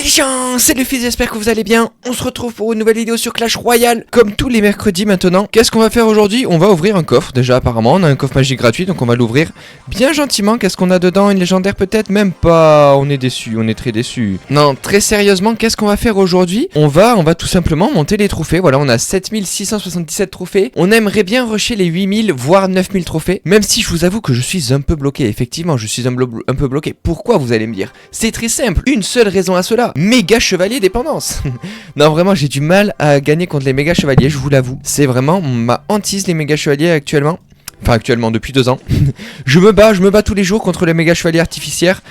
Salut les gens, c'est le fils, j'espère que vous allez bien. On se retrouve pour une nouvelle vidéo sur Clash Royale, comme tous les mercredis maintenant. Qu'est-ce qu'on va faire aujourd'hui? On va ouvrir un coffre, déjà apparemment, on a un coffre magique gratuit, donc on va l'ouvrir bien gentiment. Qu'est-ce qu'on a dedans? Une légendaire peut-être? Même pas, on est déçus, on est très déçus. Non, très sérieusement, qu'est-ce qu'on va faire aujourd'hui? On va tout simplement monter les trophées. Voilà, on a 7677 trophées. On aimerait bien rusher les 8000, voire 9000 trophées. Même si je vous avoue que je suis un peu bloqué, effectivement, je suis un peu bloqué. Pourquoi, vous allez me dire? C'est très simple, une seule raison à cela. Méga chevalier dépendance. Non, vraiment, j'ai du mal à gagner contre les méga chevaliers, je vous l'avoue. C'est vraiment ma hantise, les méga chevaliers actuellement. Enfin, actuellement, depuis 2 ans. je me bats tous les jours contre les méga chevaliers artificiaires.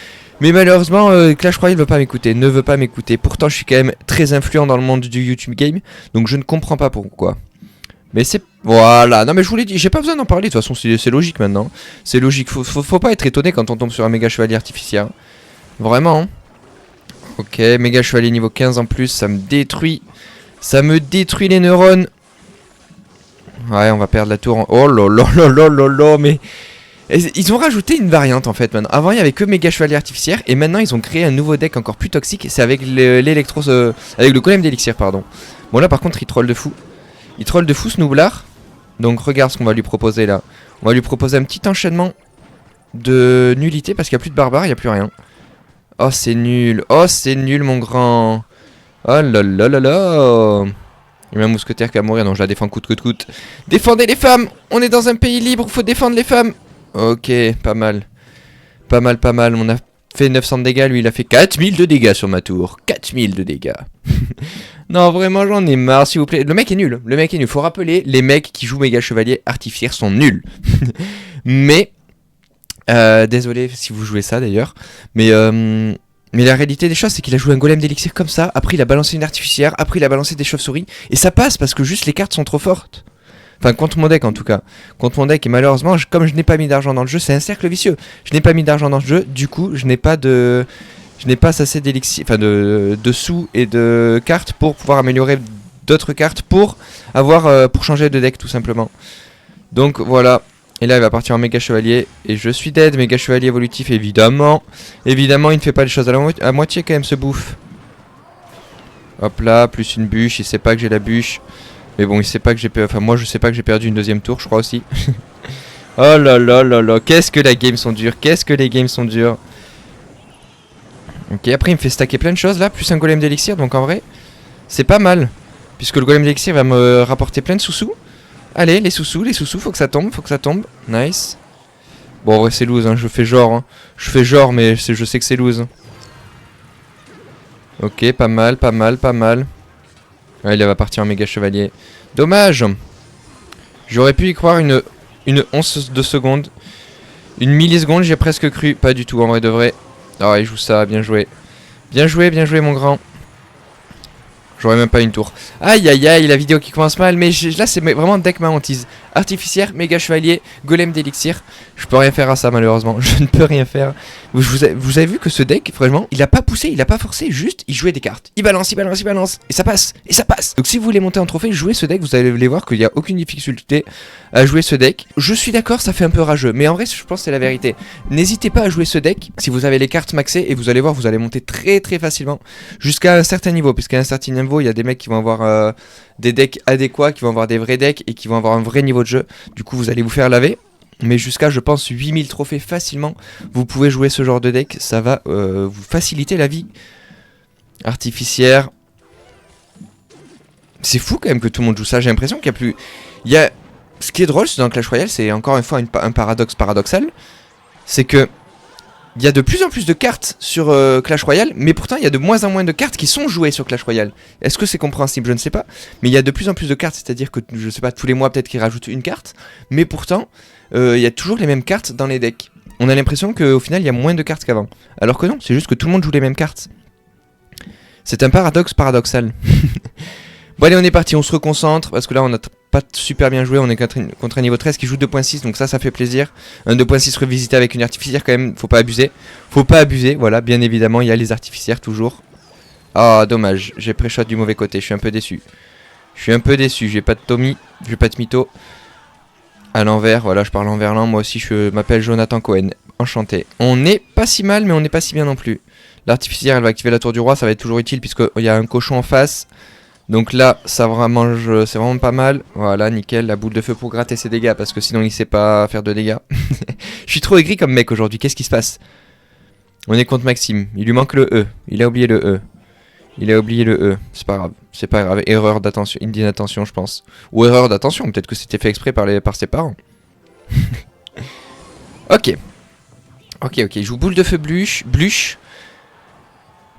Mais malheureusement, Clash Royale ne veut pas m'écouter. Pourtant, je suis quand même très influent dans le monde du YouTube game. Donc, je ne comprends pas pourquoi. Mais c'est... Voilà. Non, mais je vous l'ai dit, j'ai pas besoin d'en parler. De toute façon, c'est logique maintenant. C'est logique. Faut pas être étonné quand on tombe sur un méga chevalier artificiel. Vraiment, hein. Ok, méga chevalier niveau 15 en plus, ça me détruit. Ça me détruit les neurones. Ouais, on va perdre la tour en... Oh là là là là là là, mais... Ils ont rajouté une variante en fait maintenant. Avant il y avait que méga chevalier artificiel et maintenant ils ont créé un nouveau deck encore plus toxique. C'est avec l'électro... avec le golem d'élixir, pardon. Bon là par contre il troll de fou. Il troll de fou ce noublard. Donc regarde ce qu'on va lui proposer là. On va lui proposer un petit enchaînement de nullité parce qu'il n'y a plus de barbares, il n'y a plus rien. Oh c'est nul mon grand. Oh là là là là. Il y a un mousquetaire qui va mourir, non je la défends coûte que coûte. Défendez les femmes. On est dans un pays libre, faut défendre les femmes. Ok, pas mal. Pas mal, on a fait 900 de dégâts, lui il a fait 4000 de dégâts sur ma tour. 4000 de dégâts. Non vraiment j'en ai marre s'il vous plaît. Le mec est nul, faut rappeler, les mecs qui jouent méga chevalier artificiel sont nuls. Mais... désolé si vous jouez ça d'ailleurs, mais la réalité des choses c'est qu'il a joué un golem d'élixir comme ça, après il a balancé une artificière, après il a balancé des chauves-souris, et ça passe parce que juste les cartes sont trop fortes. Enfin contre mon deck en tout cas, contre mon deck, et malheureusement comme je n'ai pas mis d'argent dans le jeu, c'est un cercle vicieux. Je n'ai pas mis d'argent dans le jeu, du coup je n'ai pas assez d'élixir, enfin de sous et de cartes pour pouvoir améliorer d'autres cartes pour avoir pour changer de deck tout simplement. Donc voilà. Et là il va partir en méga chevalier. Et je suis dead, méga chevalier évolutif évidemment. Évidemment il ne fait pas les choses à moitié quand même ce bouffe. Hop là, plus une bûche, il sait pas que j'ai la bûche. Mais bon il sait pas que j'ai perdu. Enfin moi je sais pas que j'ai perdu une deuxième tour je crois aussi. Oh là là là là, qu'est-ce que les games sont durs. Ok, après il me fait stacker plein de choses là, plus un golem d'élixir, donc en vrai c'est pas mal. Puisque le golem d'élixir va me rapporter plein de sous-sous. Allez, les sous-sous, faut que ça tombe, nice. Bon, en vrai, c'est loose, hein, je fais genre, mais je sais que c'est loose. Ok, pas mal. Ouais, il va partir en méga chevalier. Dommage. J'aurais pu y croire une once de seconde. Une milliseconde, j'ai presque cru. Pas du tout, en vrai de vrai. Ah, il joue ça, bien joué. Bien joué, mon grand. J'aurais même pas une tour. Aïe aïe aïe, la vidéo qui commence mal. Mais là c'est vraiment deck ma hantise. Artificière, méga chevalier, golem d'élixir. Je peux rien faire à ça malheureusement. Je ne peux rien faire. Vous avez vu que ce deck, franchement, il a pas poussé, il a pas forcé. Juste, il jouait des cartes. Il balance. Et ça passe. Donc si vous voulez monter en trophée, jouez ce deck. Vous allez voir qu'il n'y a aucune difficulté à jouer ce deck. Je suis d'accord, ça fait un peu rageux. Mais en vrai, je pense que c'est la vérité. N'hésitez pas à jouer ce deck si vous avez les cartes maxées. Et vous allez voir, vous allez monter très très facilement. Jusqu'à un certain niveau. Puisqu'à un certain niveau, il y a des mecs qui vont avoir des decks adéquats, qui vont avoir des vrais decks et qui vont avoir un vrai niveau de jeu. Du coup vous allez vous faire laver. Mais jusqu'à je pense 8000 trophées facilement, vous pouvez jouer ce genre de deck. Ça va vous faciliter la vie. Artificière. C'est fou quand même que tout le monde joue ça. J'ai l'impression qu'il y a plus... Ce qui est drôle dans Clash Royale, c'est encore une fois un paradoxe paradoxal. C'est que il y a de plus en plus de cartes sur Clash Royale, mais pourtant il y a de moins en moins de cartes qui sont jouées sur Clash Royale. Est-ce que c'est compréhensible? Je ne sais pas. Mais il y a de plus en plus de cartes, c'est-à-dire que, je sais pas, tous les mois peut-être qu'ils rajoutent une carte. Mais pourtant, il y a toujours les mêmes cartes dans les decks. On a l'impression qu'au final il y a moins de cartes qu'avant. Alors que non, c'est juste que tout le monde joue les mêmes cartes. C'est un paradoxe paradoxal. Bon allez, on est parti, on se reconcentre, parce que là on a pas super bien joué, on est contre un niveau 13 qui joue 2.6, donc ça fait plaisir. Un 2.6 revisité avec une artificière quand même, faut pas abuser, voilà, bien évidemment, il y a les artificières toujours. Ah, dommage, j'ai pré-shot du mauvais côté, je suis un peu déçu. J'ai pas de Tommy, j'ai pas de mytho. À l'envers, voilà, je parle en verlan, moi aussi je m'appelle Jonathan Cohen, enchanté. On n'est pas si mal, mais on n'est pas si bien non plus. L'artificière, elle va activer la tour du roi, ça va être toujours utile puisqu'il y a un cochon en face. Donc là, ça vraiment, c'est vraiment pas mal. Voilà, nickel, la boule de feu pour gratter ses dégâts parce que sinon il sait pas faire de dégâts. Je suis trop aigri comme mec aujourd'hui, qu'est-ce qui se passe? On est contre Maxime, il lui manque le E, il a oublié le E. Il a oublié le E, c'est pas grave, c'est pas grave, erreur d'attention, d'inattention je pense. Ou erreur d'attention, peut-être que c'était fait exprès par ses parents. Ok. Ok, il joue boule de feu bluche.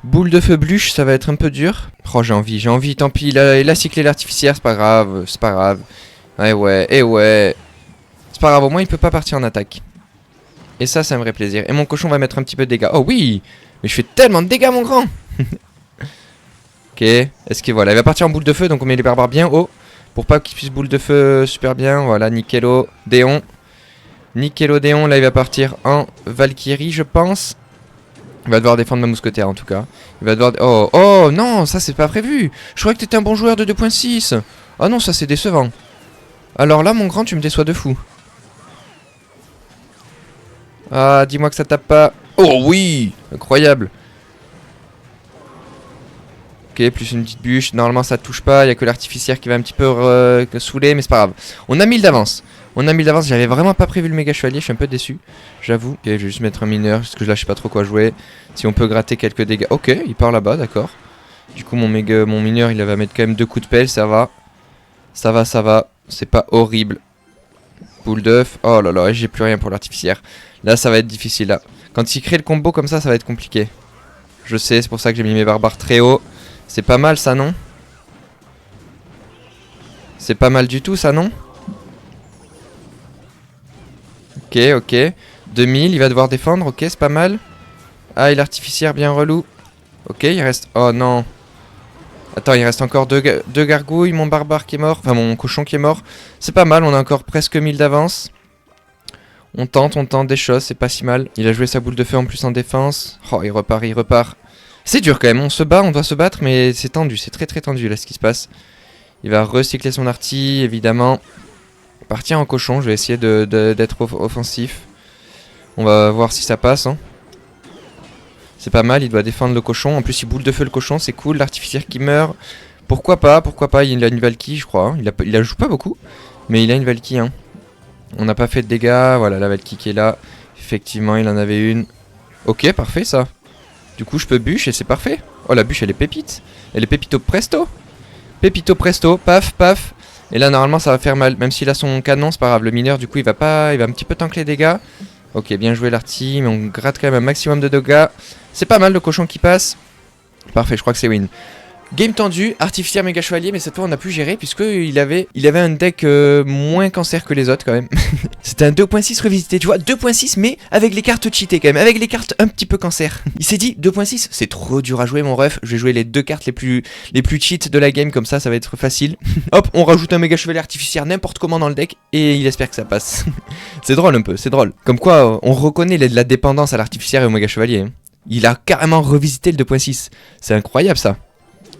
Boule de feu bluche, ça va être un peu dur. Oh, j'ai envie, tant pis, il a cyclé l'artificière, c'est pas grave, c'est pas grave. Ouais. C'est pas grave, au moins il peut pas partir en attaque. Et ça me ferait plaisir. Et mon cochon va mettre un petit peu de dégâts. Oh oui, mais je fais tellement de dégâts mon grand. Ok, est-ce que voilà, il va partir en boule de feu, donc on met les barbares bien haut. Pour pas qu'il puisse boule de feu super bien, voilà, Nickelodéon. Nickelodéon, là il va partir en Valkyrie je pense. Il va devoir défendre ma mousquetaire en tout cas. Il va devoir... Oh non, ça c'est pas prévu. Je croyais que t'étais un bon joueur de 2.6. Oh non, ça c'est décevant. Alors là mon grand, tu me déçois de fou. Ah, dis-moi que ça tape pas. Oh oui, incroyable. Ok, plus une petite bûche. Normalement ça touche pas, il y a que l'artificière qui va un petit peu saouler, mais c'est pas grave. On a 1000 d'avance. J'avais vraiment pas prévu le méga chevalier, je suis un peu déçu. J'avoue. Ok, je vais juste mettre un mineur, parce que là je sais pas trop quoi jouer. Si on peut gratter quelques dégâts. Ok, il part là-bas, d'accord. Du coup mon mineur il va mettre quand même 2 coups de pelle, ça va. Ça va. C'est pas horrible. Boule d'œuf. Oh là là, j'ai plus rien pour l'artificière. Là ça va être difficile là. Quand il crée le combo comme ça va être compliqué. Je sais, c'est pour ça que j'ai mis mes barbares très haut. C'est pas mal ça, non? C'est pas mal du tout ça, non? Ok. 2000, il va devoir défendre, ok, c'est pas mal. Ah, et l'artificière bien relou. Ok, il reste... Oh non. Attends, il reste encore deux gargouilles, mon barbare qui est mort. Enfin, mon cochon qui est mort. C'est pas mal, on a encore presque 1000 d'avance. On tente des choses, c'est pas si mal. Il a joué sa boule de feu en plus en défense. Oh, il repart. C'est dur quand même, on doit se battre, mais c'est tendu, c'est très tendu là ce qui se passe. Il va recycler son arty, évidemment. Partir en cochon, je vais essayer d'être offensif. On va voir si ça passe. Hein. C'est pas mal, il doit défendre le cochon. En plus, il boule de feu le cochon, c'est cool. L'artificière qui meurt. Pourquoi pas. Il a une Valkyrie, je crois. Hein. Il la joue pas beaucoup, mais il a une Valkyrie. Hein. On n'a pas fait de dégâts. Voilà, la Valkyrie qui est là. Effectivement, il en avait une. Ok, parfait ça. Du coup, je peux bûche et c'est parfait. Oh, la bûche, elle est pépite. Elle est pépito presto. Pépito presto, paf. Et là, normalement, ça va faire mal. Même s'il a son canon, c'est pas grave. Le mineur, du coup, il va un petit peu tanker les dégâts. Ok, bien joué l'arty, mais on gratte quand même un maximum de dégâts. C'est pas mal le cochon qui passe. Parfait, je crois que c'est win. Game tendu, artificière méga chevalier, mais cette fois on a pu gérer puisqu'il avait un deck moins cancer que les autres quand même. C'était un 2.6 revisité, tu vois, 2.6 mais avec les cartes cheatées quand même, avec les cartes un petit peu cancer. Il s'est dit 2.6, c'est trop dur à jouer mon ref, je vais jouer les 2 cartes les plus cheat de la game, comme ça va être facile. Hop, on rajoute un méga chevalier artificiaire n'importe comment dans le deck et il espère que ça passe. C'est drôle un peu, c'est drôle. Comme quoi on reconnaît la dépendance à l'artificière et au méga chevalier. Hein. Il a carrément revisité le 2.6, c'est incroyable ça.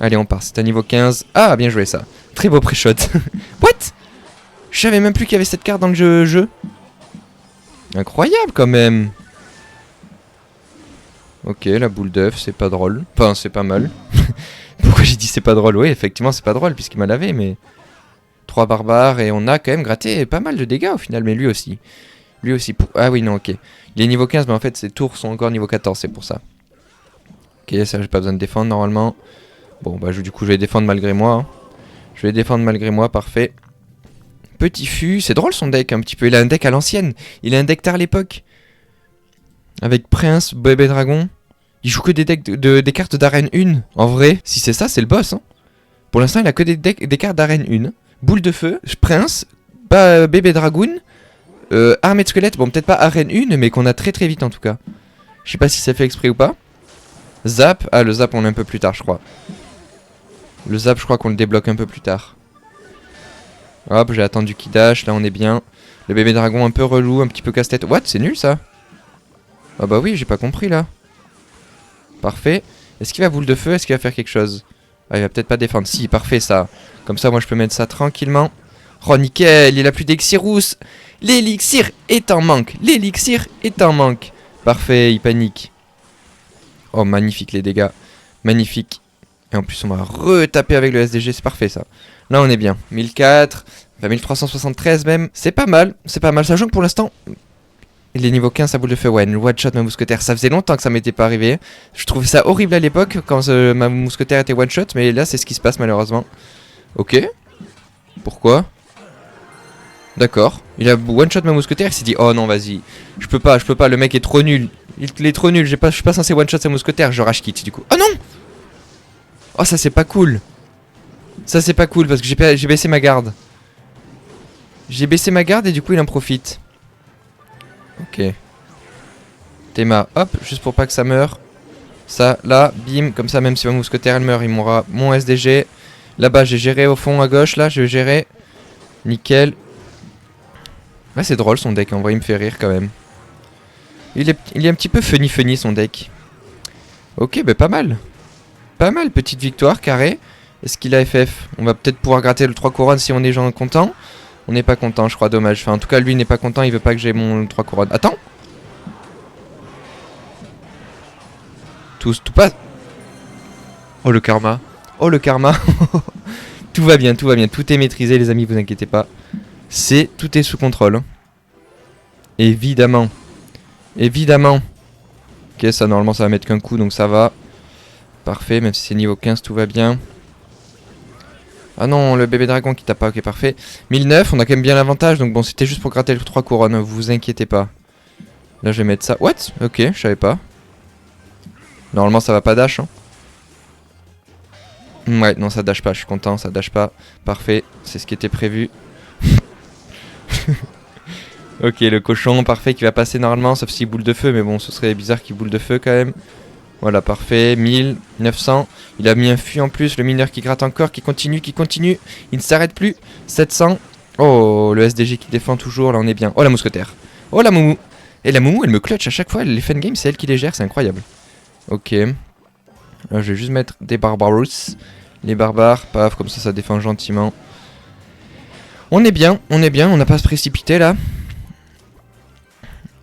Allez, on part, c'est un niveau 15. Ah, bien joué ça. Très beau pré-shot. What? Je savais même plus qu'il y avait cette carte dans le jeu. Incroyable quand même. Ok, la boule d'œuf, c'est pas drôle. Enfin, c'est pas mal. Pourquoi j'ai dit c'est pas drôle? Oui, effectivement, c'est pas drôle puisqu'il m'a lavé, mais... 3 barbares et on a quand même gratté pas mal de dégâts au final, mais lui aussi. Ah oui, non, ok. Il est niveau 15, mais en fait, ses tours sont encore niveau 14, c'est pour ça. Ok, ça, j'ai pas besoin de défendre normalement. Bon, bah du coup je vais défendre malgré moi. Hein. Je vais défendre malgré moi, parfait. Petit fût, c'est drôle son deck un petit peu. Il a un deck à l'ancienne. Il a un deck tard l'époque. Avec Prince, Bébé Dragon. Il joue que des decks des cartes d'arène 1. En vrai, si c'est ça, c'est le boss. Hein. Pour l'instant, il a que des cartes d'arène 1. Boule de feu, Prince, Bébé Dragoon, Armée de squelettes. Bon, peut-être pas arène 1, mais qu'on a très vite en tout cas. Je sais pas si ça fait exprès ou pas. Zap. Ah, le zap, on l'a un peu plus tard, je crois. Le zap, je crois qu'on le débloque un peu plus tard. Hop, j'ai attendu qu'il dash, là on est bien. Le bébé dragon un peu relou, un petit peu casse-tête. What? C'est nul ça? Ah bah oui, j'ai pas compris là. Parfait. Est-ce qu'il va boule de feu? Est-ce qu'il va faire quelque chose? Ah, il va peut-être pas défendre. Si, parfait ça. Comme ça, moi je peux mettre ça tranquillement. Oh nickel, il a plus d'élixir rousse. L'élixir est en manque. Parfait, il panique. Oh, magnifique les dégâts. Magnifique. Et en plus, on va retaper avec le SDG, c'est parfait ça. Là, on est bien. 1004, enfin 1373 même. C'est pas mal, sachant que pour l'instant, les niveaux 15 à boule de feu, ouais, une one-shot ma mousquetaire. Ça faisait longtemps que ça m'était pas arrivé. Je trouvais ça horrible à l'époque quand ma mousquetaire était one-shot, mais là, c'est ce qui se passe malheureusement. Ok. Pourquoi? D'accord. Il a one-shot ma mousquetaire, il s'est dit, oh non, vas-y. Je peux pas, le mec est trop nul. Il est trop nul, je suis pas censé one-shot sa mousquetaire, je rage quitte du coup. Oh non! Oh, ça c'est pas cool. Ça c'est pas cool parce que j'ai baissé ma garde. J'ai baissé ma garde et du coup il en profite. Ok. Théma, hop, juste pour pas que ça meure. Ça, là, bim, comme ça même si ma mousquetaire elle meurt, il mourra. Mon SDG. Là-bas j'ai géré au fond à gauche, là je gérais. Nickel. Ouais, c'est drôle son deck, en vrai il me fait rire quand même. Il est un petit peu funny son deck. Ok, bah pas mal. Pas mal, petite victoire, carré. Est-ce qu'il a FF? On va peut-être pouvoir gratter le 3 couronnes si on est genre content. On n'est pas content, je crois, dommage. Enfin, en tout cas, lui n'est pas content, il veut pas que j'ai mon 3 couronnes. Attends. Tout passe. Oh le karma. Oh le karma. Tout va bien, tout est maîtrisé, les amis, vous inquiétez pas. Tout est sous contrôle. Évidemment. Évidemment. Ok, ça, normalement, ça va mettre qu'un coup, donc ça va. Parfait, même si c'est niveau 15, tout va bien. Ah non, le bébé dragon qui tape pas, ok, parfait. 1009, on a quand même bien l'avantage, donc bon, c'était juste pour gratter les 3 couronnes, vous inquiétez pas. Là, je vais mettre ça. What? Ok, je savais pas. Normalement, ça va pas dash, hein. Ouais, non, ça dash pas, je suis content, ça dash pas. Parfait, c'est ce qui était prévu. Ok, le cochon, parfait, qui va passer normalement, sauf s'il boule de feu, mais bon, ce serait bizarre qu'il boule de feu quand même. Voilà, parfait, 1900. Il a mis un fuit en plus, le mineur qui gratte encore, qui continue. Il ne s'arrête plus. 700. Oh, le SDG qui défend toujours, là on est bien. Oh, la mousquetaire. Oh, la moumou. Et la moumou, elle me clutch à chaque fois. Les fan games, c'est elle qui les gère, c'est incroyable. Ok. Là, je vais juste mettre des barbarous. Les barbares, paf, comme ça défend gentiment. On est bien, on n'a pas à se précipiter là.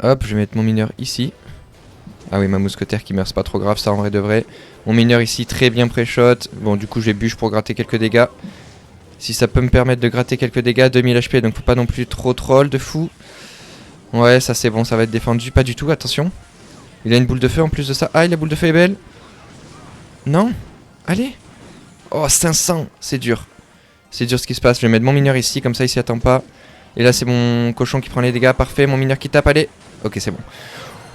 Hop, je vais mettre mon mineur ici. Ah oui, ma mousquetaire qui meurt, c'est pas trop grave ça en vrai de vrai. Mon mineur ici très bien pré-shot. Bon, du coup j'ai bûche pour gratter quelques dégâts. Si ça peut me permettre de gratter quelques dégâts, 2000 HP, donc faut pas non plus trop troll de fou. Ouais, ça c'est bon, ça va être défendu. Pas du tout, attention. Il a une boule de feu en plus de ça. Ah, la boule de feu est belle. Non. Allez. Oh, 500, c'est dur. C'est dur ce qui se passe. Je vais mettre mon mineur ici, comme ça il s'y attend pas. Et là c'est mon cochon qui prend les dégâts, parfait. Mon mineur qui tape, allez. Ok, c'est bon.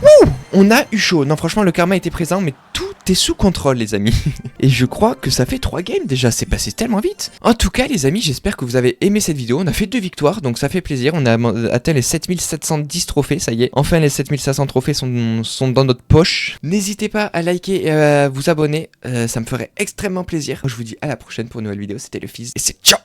Ouh, on a eu chaud. Non, franchement, le karma était présent, mais tout est sous contrôle, les amis. Et je crois que ça fait 3 games déjà. C'est passé tellement vite. En tout cas, les amis, j'espère que vous avez aimé cette vidéo. On a fait 2 victoires, donc ça fait plaisir. On a atteint les 7710 trophées, ça y est. Enfin, les 7500 trophées sont dans notre poche. N'hésitez pas à liker et à vous abonner. Ça me ferait extrêmement plaisir. Je vous dis à la prochaine pour une nouvelle vidéo. C'était le Fizz et c'est ciao.